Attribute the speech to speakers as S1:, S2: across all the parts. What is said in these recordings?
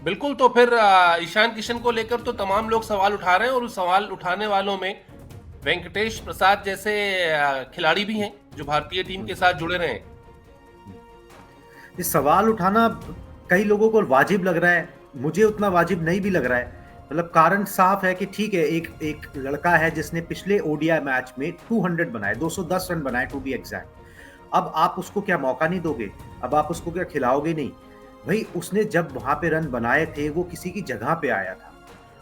S1: बिल्कुल। तो फिर ईशान किशन को लेकर तो तमाम लोग सवाल उठा रहे हैं, और उस सवाल उठाने वालों में वेंकटेश प्रसाद जैसे खिलाड़ी भी हैं जो भारतीय टीम के साथ जुड़े रहे हैं।
S2: ये सवाल उठाना कई लोगों को वाजिब लग रहा है, मुझे उतना वाजिब नहीं भी लग रहा है। मतलब कारण साफ है कि ठीक है, एक एक लड़का है जिसने पिछले ओडीआई मैच में 200 बनाए, 210 रन बनाए टू बी एग्जैक्ट। अब आप उसको क्या मौका नहीं दोगे? अब आप उसको क्या खिलाओगे नहीं? भाई उसने जब वहां पे रन बनाए थे वो किसी की जगह पे आया था।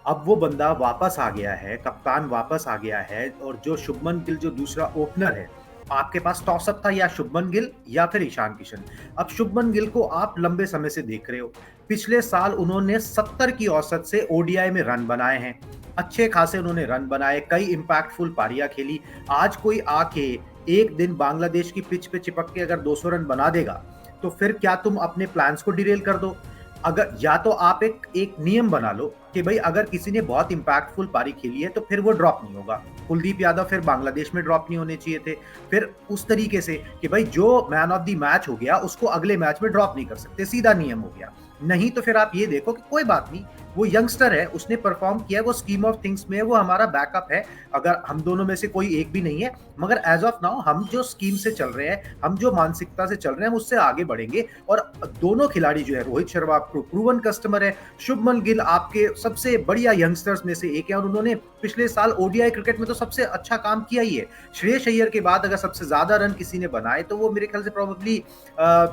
S2: अब वो बंदा वापस आ गया है, कप्तान वापस आ गया है, और जो शुभमन गिल जो दूसरा ओपनर है, आपके पास टॉस अप था या शुभमन गिल या फिर ईशान किशन। अब शुभमन गिल को आप लंबे समय से देख रहे हो, पिछले साल उन्होंने 70 की औसत से ओडीआई में रन बनाए हैं, अच्छे खासे उन्होंने रन बनाए, कई इंपैक्टफुल पारियां खेली। आज कोई आके एक दिन बांग्लादेश की पिच पे चिपक के अगर 200 रन बना देगा, तो फिर क्या तुम अपने प्लान्स को डिरेल कर दो? अगर या तो आप एक एक नियम बना लो कि भाई अगर किसी ने बहुत इंपैक्टफुल पारी खेली है तो फिर वो ड्रॉप नहीं होगा। कुलदीप यादव फिर बांग्लादेश में ड्रॉप नहीं होने चाहिए थे। फिर उस तरीके से कि भाई जो मैन ऑफ द मैच हो गया उसको अगले मैच में ड्रॉप नहीं कर सकते, सीधा नियम हो गया। नहीं तो फिर आप ये देखो कि कोई बात नहीं, वो यंगस्टर है, उसने परफॉर्म किया, वो स्कीम ऑफ थिंग्स में वो हमारा बैकअप है। अगर हम दोनों में से कोई एक भी नहीं है, मगर एज ऑफ नाउ हम जो स्कीम से चल रहे हैं, हम जो मानसिकता से चल रहे हैं, उससे आगे बढ़ेंगे। और दोनों खिलाड़ी जो है, रोहित शर्मा प्रूवन कस्टमर है, शुभमन गिल आपके सबसे बढ़िया यंगस्टर्स में से एक है, और उन्होंने पिछले साल ओडीआई क्रिकेट में तो सबसे अच्छा काम किया ही है। श्रेयस अय्यर के बाद अगर सबसे ज्यादा रन किसी ने बनाए तो वो मेरे ख्याल से प्रोबेबली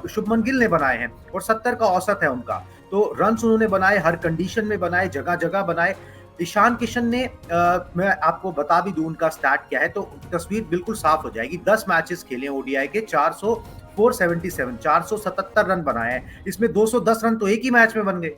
S2: शुभमन गिल ने बनाए हैं, और 70 का औसत है उनका। तो रन्स उन्होंने बनाए, हर कंडीशन में बनाए, जगह जगह बनाए। ईशान किशन ने मैं आपको बता भी दूं उनका स्टैट क्या है, तो तस्वीर बिल्कुल साफ हो जाएगी। 10 मैचेस खेले ओडीआई के, 477 रन बनाए हैं, इसमें 210 रन तो एक ही मैच में बन गए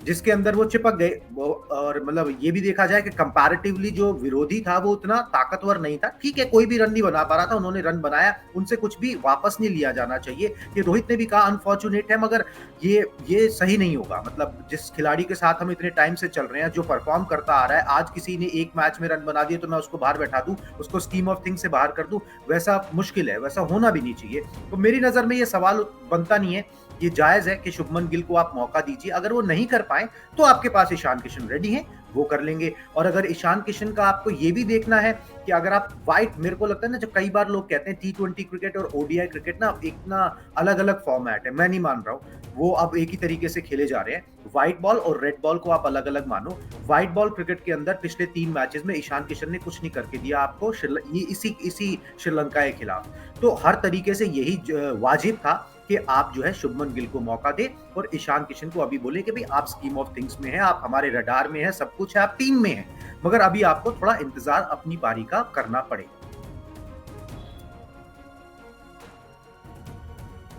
S2: जिसके अंदर वो चिपक गए। और मतलब ये भी देखा जाए कि कंपैरेटिवली जो विरोधी था वो उतना ताकतवर नहीं था। ठीक है, कोई भी रन नहीं बना पा रहा था, उन्होंने रन बनाया, उनसे कुछ भी वापस नहीं लिया जाना चाहिए। कि रोहित ने भी कहा अनफॉर्चुनेट है, मगर ये सही नहीं होगा। मतलब जिस खिलाड़ी के साथ हम इतने टाइम से चल रहे हैं, जो परफॉर्म करता आ रहा है, आज किसी ने एक मैच में रन बना दिए तो मैं उसको बाहर बैठा दूं, उसको स्कीम ऑफ थिंग्स से बाहर कर दूं, वैसा मुश्किल है, वैसा होना भी नहीं चाहिए। तो मेरी नजर में ये सवाल बनता नहीं है। ये जायज है कि शुभमन गिल को आप मौका दीजिए, अगर वो नहीं कर पाए तो आपके पास ईशान किशन रेडी हैं, वो कर लेंगे। और अगर ईशान किशन का आपको ये भी देखना है कि अगर आप वाइट, मेरे को लगता है ना, जब कई बार लोग कहते हैं T20 क्रिकेट और ओडीआई क्रिकेट ना एक ना अलग अलग फॉर्मेट है, मैं नहीं मान रहा हूँ। वो अब एक ही तरीके से खेले जा रहे हैं। व्हाइट बॉल और रेड बॉल को आप अलग अलग मानो। व्हाइट बॉल क्रिकेट के अंदर पिछले 3 मैचेस में ईशान किशन ने कुछ नहीं करके दिया आपको, ये इसी श्रीलंका के खिलाफ। तो हर तरीके से यही वाजिब था कि आप जो है शुभमन गिल को मौका दे, और ईशान किशन को अभी बोले कि भाई आप स्कीम ऑफ थिंग्स में हैं, आप हमारे रडार में हैं, सब कुछ है, आप टीम में हैं, मगर अभी आपको थोड़ा इंतजार अपनी पारी का करना पड़ेगा।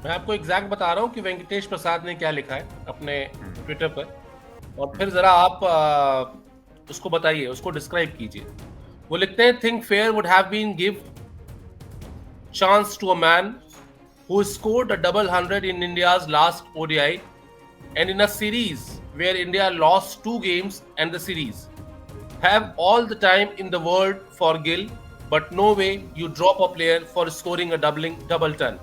S1: मैं आपको एग्जैक्ट बता रहा हूँ कि वेंकटेश प्रसाद ने क्या लिखा है अपने ट्विटर पर, और फिर जरा आप उसको बताइए, उसको डिस्क्राइब कीजिए। वो लिखते हैं, think fair would have been give chance to a man who scored a double hundred in India's last ODI and in a series where India lost 2 games and the series. Have all the time in the world for Gill, but no way you drop a player for scoring a double ton.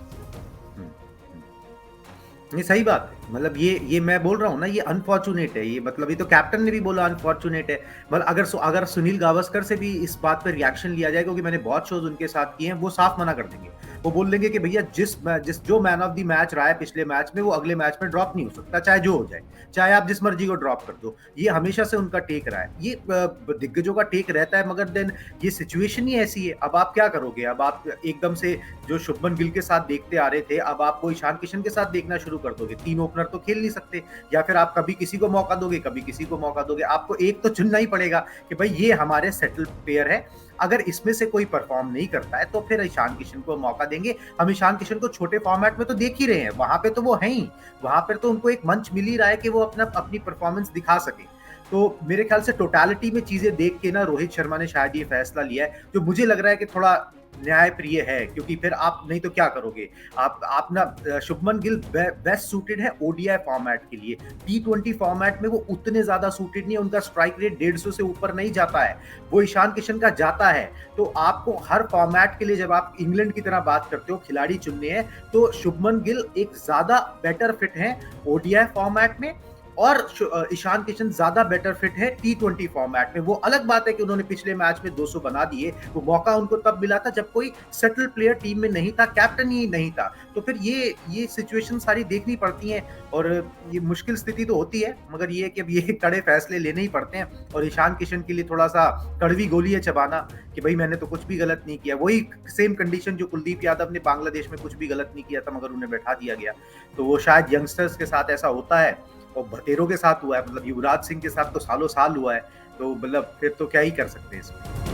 S2: ये सही बात है। मतलब ये मैं बोल रहा हूँ ना, ये अनफॉर्चुनेट है। ये मतलब ये तो कैप्टन ने भी बोला अनफॉर्चुनेट है। मतलब अगर सुनील गावस्कर से भी इस बात पर रिएक्शन लिया जाए, क्योंकि मैंने बहुत शोज उनके साथ किए हैं, वो साफ मना कर देंगे। वो बोल देंगे कि भैया जिस जो मैन ऑफ द मैच रहा है पिछले मैच में, वो अगले मैच में ड्रॉप नहीं हो सकता, चाहे जो हो जाए, चाहे आप जिस मर्जी को ड्रॉप कर दो। ये हमेशा से उनका टेक रहा है, ये दिग्गजों का टेक रहता है। मगर देन ये सिचुएशन ही ऐसी है, अब आप क्या करोगे? अब आप एकदम से जो शुभमन गिल के साथ देखते आ रहे थे, अब आपको ईशान किशन के साथ देखना शुरू कर दोगे। 3 ओपनर तो खेल नहीं सकते, या फिर आप कभी किसी को मौका दोगे, कभी किसी को मौका दोगे। आपको एक तो चुनना ही पड़ेगा कि भाई ये हमारे सेटल प्लेयर है, अगर इसमें से कोई परफॉर्म नहीं करता है तो फिर ईशान किशन को मौका देंगे। हम ईशान किशन को छोटे फॉर्मेट में तो देख ही रहे हैं, वहां पे तो वो है ही, वहां पर तो उनको एक मंच मिल ही रहा है कि वो अपनी परफॉर्मेंस दिखा सके। तो मेरे ख्याल से टोटालिटी में चीजें देख के ना रोहित शर्मा ने शायद ये फैसला लिया है, जो मुझे लग रहा है कि थोड़ा न्याय प्रिय है। क्योंकि फिर आप नहीं तो क्या करोगे? आप ना शुभमन गिल बेस्ट सूटेड है ओडीआई फॉर्मेट के लिए। T20 फॉर्मेट में वो उतने ज्यादा सूटेड नहीं है, उनका स्ट्राइक रेट 150 से ऊपर नहीं जाता है, वो ईशान किशन का जाता है। तो आपको हर फॉर्मेट के लिए, जब आप इंग्लैंड की तरह बात करते हो खिलाड़ी चुनने हैं, तो शुभमन गिल एक ज्यादा बेटर फिट है ओडीआई फॉर्मेट में। और ईशान किशन ज्यादा बेटर फिट है T20 फॉर्मेट में। वो अलग बात है कि उन्होंने पिछले मैच में 200 बना दिए, वो मौका उनको तब मिला था जब कोई सेटल प्लेयर टीम में नहीं था, कैप्टन ही नहीं था। तो फिर ये सिचुएशन सारी देखनी पड़ती हैं और ये मुश्किल स्थिति तो होती है, मगर ये कि अब ये कड़े फैसले लेने ही पड़ते हैं। और ईशान किशन के लिए थोड़ा सा कड़वी गोली है चबाना कि भाई मैंने तो कुछ भी गलत नहीं किया। वही सेम कंडीशन जो कुलदीप यादव ने बांग्लादेश में कुछ भी गलत नहीं किया था मगर उन्हें बैठा दिया गया। तो वो शायद यंगस्टर्स के साथ ऐसा होता है और भतेरों के साथ हुआ है, मतलब युवराज सिंह के साथ तो सालों साल हुआ है। तो मतलब फिर तो क्या ही कर सकते हैं इसमें।